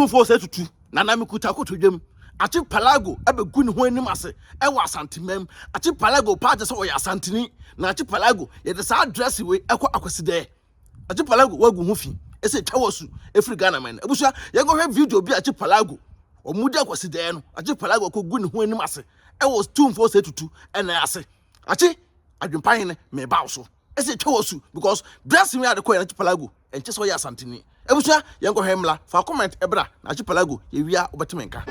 Otumfuor say tutu na na mekuta kotodwam Achipalago abegu ne ho anim ase ewa asantemam Achipalago pa je se wo ya asanteni na Achipalago ye de sa address we ekọ akwaside Achipalago wagu ho fi ese twawosu efri Ghana man abusua ye go hwe video bi Achipalago omudi akwaside no Achipalago ko gu ne ho anim ase ewa Otumfuor say tutu ena ase achi AdwenepaheneTv me bawo so ese twawosu because dressing we adekọ ya Achipalago enche so ya asanteni ebusua ye go hwe mla fa comment ebra na Achipalago ye wia obetemenka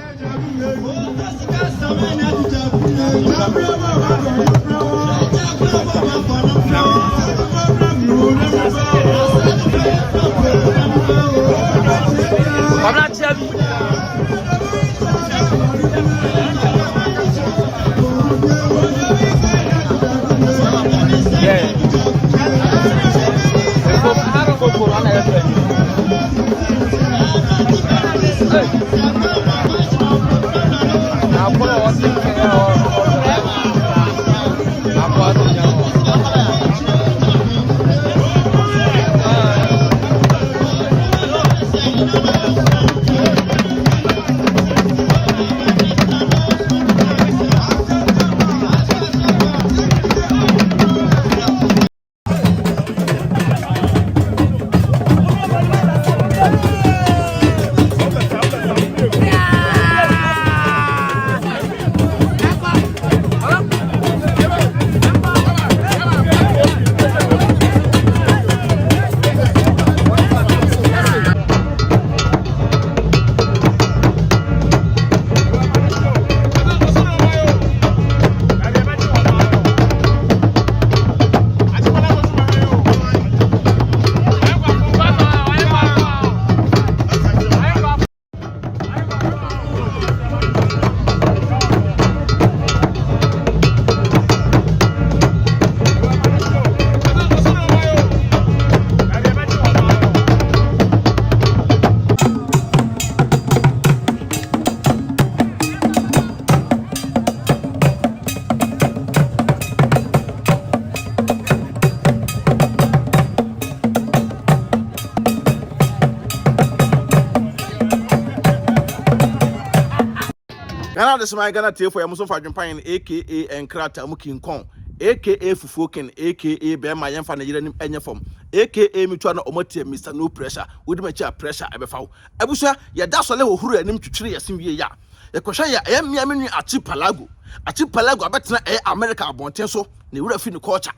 Ghana this my Ghana tie for ya muso fa AdwenepaheneTv aka Enkrata mu King Kong aka Fufuoken aka Bema Yemfa na yiranim enye fom aka mitwa na omotie Mr No Pressure wodi machi pressure ebefawo abusua ya da sole wo huru anim twitwire yasim wie ya yekohwa ya mmia menwi Achipalago abetena America abonten so ne wura fi ne culture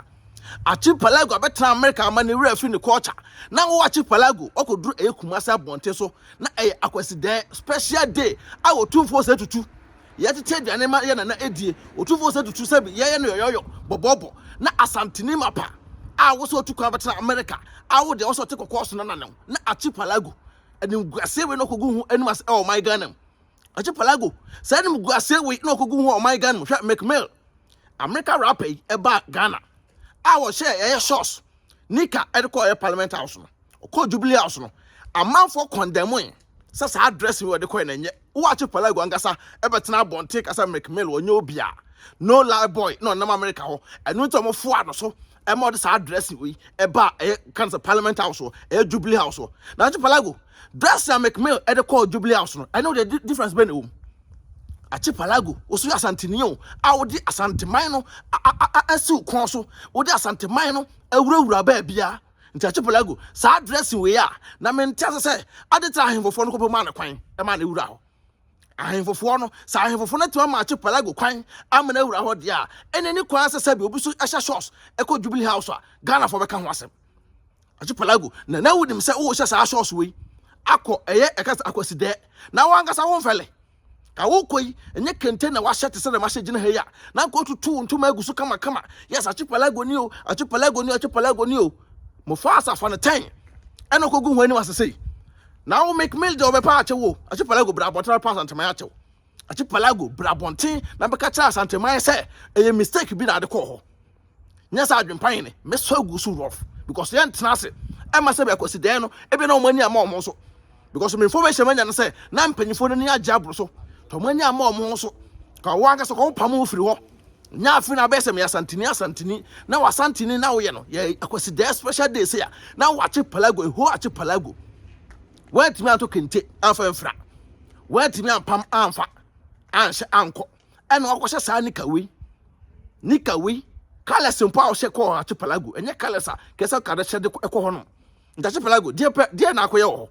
Achipalago abetena America ama ne wura fi ne culture na wo Achipalago okoduru Kumasi abonten so na akwaside special day a Otumfuor say tutu yet tell the animal na edie Otumfuor say tutu say ye no yoyo bobobo na asanteni mapa a wo so tukwa betena America a wo de also take course na Achipalago enim guase we no kogu hu enim as oh my God Achipalago say enim guase we no kogu hu oh my God hwa McMill America rapper eba Ghana a wo share shots nika edeko parliament house no ko Jubilee house no amount for condemn sasa address we de ko na nye wo Achipalago angasa ebetena bonte kasa McMill onye obia no lie boy no na America ho enu to mo fo ano so e mo de sa address we eba cancer parliament house Jubilee house na Achipalago dress McMill e de ko Jubilee house no I know the difference between them Achipalago osu asanteni o a wo di asanteman no asiu kon so wo di asanteman no awurawura ba bia nti Achipalago sa address we ya na mentase se adeta ahemfofo no kopo ma na kwan e ma na wura ho ahemfofo no sa ahemfofo no to ma Achipalago kwan amana wura ho de a eneni kwan se bi obiso ehya shots eko Jubilee house a Ghana fo beka ho asem Achipalago na wudim se wo hya sa shots we akọ ekasa akwaside na wangasa wo mfele ka wo koi enye kente na wa shete se na ma shegina he ya na ko tutu ntuma agusu kama yes Achipalago ni o mo fa asafa na 10 eno ko gu hu ani wasese na wo make mail de obepa ache wo Achipalago bra botara pass antema ache Achipalago bra bonten na beka cha asantema se eye mistake bi na de ko ho nya sa AdwenepaheneTv me so agusu rough because yen tenase e ma se be akwaside no e be na omani ama omo so because me information manya na se na mpanyifo no ni agya bro so to mani ama omo so ka wo anga so ko pam ofiri ho nya afi na be se me asanteni na wasanteni na wo ye no ye akwaside special day se ya na wo Achipalago ho Achipalago Wait me to kente amfa mfra. Wait me ampam amfa. Anhye anko. Eno akwhye saa nika we kales mpo a hye ko Achipalago enye kales a kesa kada hye de ko ho no. Nta Achipalago die na akoye wo.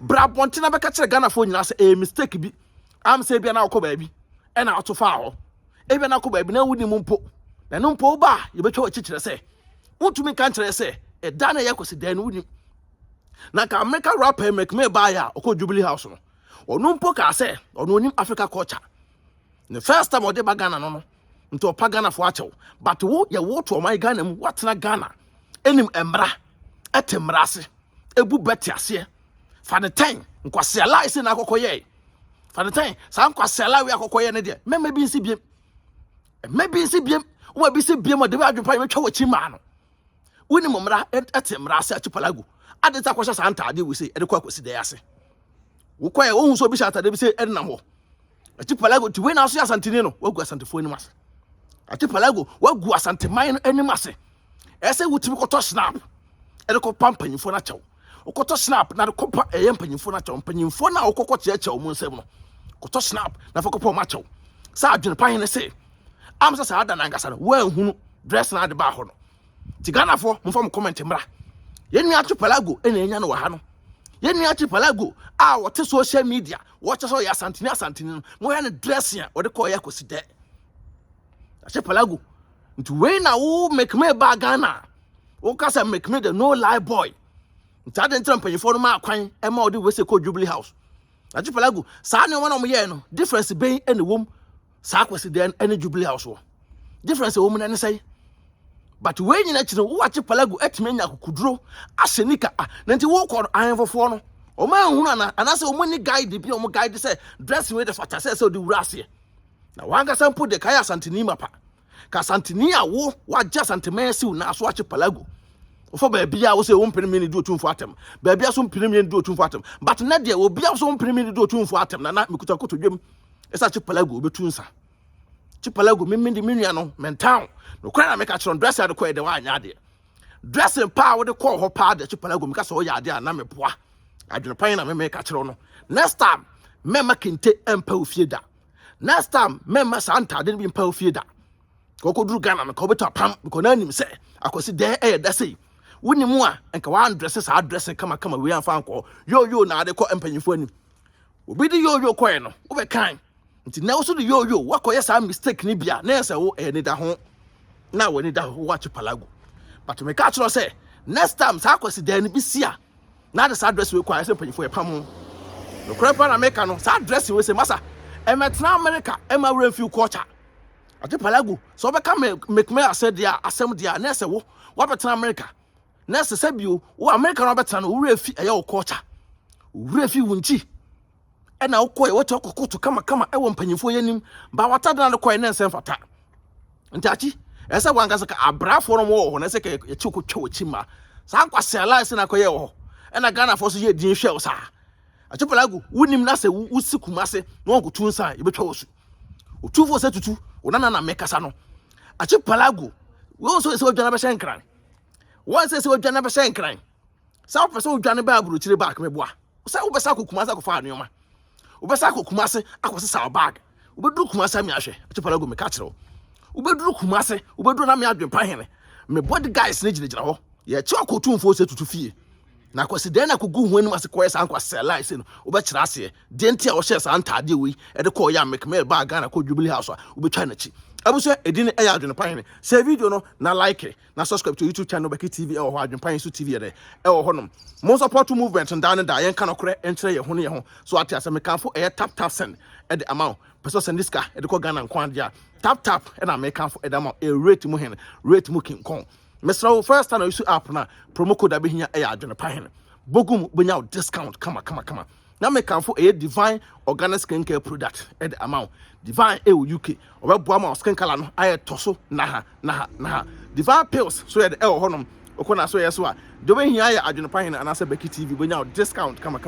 Bra bonte na beka kire Ghana fo nyina se mistake bi. Am say bia na akọ baabi. E na atofa ho. E bia na akọ baabi na wudi mu mpo. Na no mpo ba ye betwa akikire se. Wotumi kan kire se e da na yakosi dan wudi. Na ka America rapper make me buy ya okọ Jubilee House no. Onu mpo ka se onu onim Africa culture. The first time ode ba Ghana no nti opa Ghana fo achew but wo ye wo to my Ghana mu watena Ghana enim emra etemrase ebu beti ase fa the time nkwase ala ise na akokoye fa the time sa nkwase ala we akokoye ne de mema bi nsi biem wo bi nsi biem de ba adwempa metwa wachi ma no woni momra etemrase Achipalago ade ta kwhye sa ntade we se ede kwa kwasi de ase wo kwaye wo hu so bi sha atade bi se ede nam ho Achipalago ti we na so asantini no wagu asantefo ni mas Achipalago wagu asanteman ani mas ese wutimi koto snap ede ko pampanyimfo na chew okoto snap na de kopa mpanyimfo na chew mpanyimfo na okokọ chechew mu nsem no koto snap na fokopo ma chew sa AdwenepaHene se amsa sa ada na ngasa no wa hunu dress na de ba ho no ti Ghana fo mfo comment mra yeni Achipalago ena enya no wa ha no yeni Achipalago a wote social media watch so ya asantini no ya ne dress ya wode ko ya kosi de Achipalago nti we na wo make me ba Ghana wo kasa make me the no lie boy nti ade ntra mpanyifo no ma akwan e ma wode we se ko Jubilee House Achipalago sa ne wona mo ye no difference ben ene wom sa kosi de ene Jubilee House wo difference wom na ne say but we nyina kire wo Achipalago etimenya kokuduro asenika na nti wo ko ayenfofo no o ma hunu anase o mani guide bi o mo guide say dressing with the fata say so the wurase na wanga sample de kaya santini mapa ka santini a wo wa ja santemesi na so Achipalago ofo ba bia wo say wo mpene mi do Otumfuor atem ba bia so mpene mi do Otumfuor atem but na de wo bia so mpene mi do Otumfuor atem na mikuta kotodwem esa Achipalago obetunsa Achipalago mimindi minua no mentown no kwa na meka kire dress ade kwa de wa anya de dressing pa wo de call ho pa de Achipalago meka so ya de na mepoa AdwenepaHene na me ka kire no next time mema kente empa ofie da next time mema santa de bi empa ofie da kokoduru Ghana no ko beta pam because na nim se akosi de da sei woni mu a enka wa dress sa dressing kama we anfa anko yo na ade ko empanyifo ani obi de yo ko no wo be kan nti na wo so de yo wakoye sa mistake ni bia na ese wo ni da ho na wo ni da ho wa Achipalago but me ka kire say next time sa akosi de ni bi sia na the address we kwa ese mpanyifo e pam no krepa na America no sa address we say masa emetna America ema refill culture Achipalago so be ka make me said dia asem dia na ese wo betna America na ese sabio wo America no betna no wo refi eya wo culture wo refi wunchi e na wo koy wo to kokoto kama e wo mpanyifo yanim ba watada na koy na ese mfata ntachi ese wangasa ka abrafo no wo ho na ese ka ye chikotwa ochima sa kwase alliance na koy wo ena Ghana for so ye din hwe sa Achipalago wunim na se wusi Kumasi no nkotu nsa e betwa wosu Otumfuor se tutu onana na mekasa no Achipalago wo so se odwana be hyenkran wo se odwana be hyenkran sa person odwana ba aburu kire back meboa sa wo be sa Kumasi akofa anoma wo be sa Kumasi akosa sa bag wo be duru Kumasi ami ahwe Achipalago me ka kire wo be duru Kumasi wo be duru na me AdwenepaHene me body guys ne ginagina ho ye che Otumfuor se tutu fie na kwasi de na kugu hu anim ase koye san kwase lies no obekira ase de ntia wo hye san ntade we e de ko ya make me ba Ghana ko Jubilee House obetwa na chi abuso edin e ya AdwenepaHene share video no na like na subscribe to YouTube channel BeckyTv e wo AdwenepaHene so TV de e wo honom mo support movement ndan da yen kan okre enkyere ye ho ne ye ho so ate ase me kanfo e tap send e de amount person send this car e de ko Ghana nkwan dia tap e na me kanfo e de amount e rate mu hen rate mu king kong Mr. First time I use app na promo code abehinya e AdwenepaHene bogum benya discount kama na me kanfo e divine organic skincare product e the amount divine e UK obebo ama skincare no aye toso na ha divine pills so e the e honom okona so yeso a de behia aye AdwenepaHene anase BeckyTv benya discount kama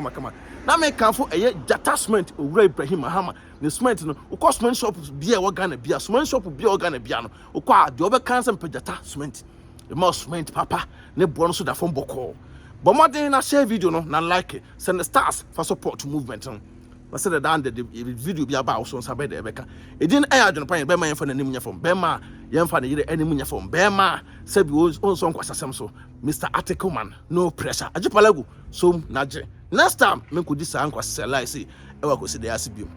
na me kanfo e jata cement owura Ibrahim Mahama ne cement no ukọ cement shop bia wo Ghana bia cement shop bia wo Ghana bia no ukọ a de obekan se mpejata cement the most cement papa ne bo no so da fon boko but more than na share video no na like send the stars for support movement no. I said that the video be about so sabe de beka e din e adwene pan be ma yemfa nanim nya fom be ma yemfa na yire anim nya fom be ma sabi on so nkwasasem so Mr. Article Man no pressure Achipalago so naje next time me ko di sa nkwasela say e wa ko si de asibio.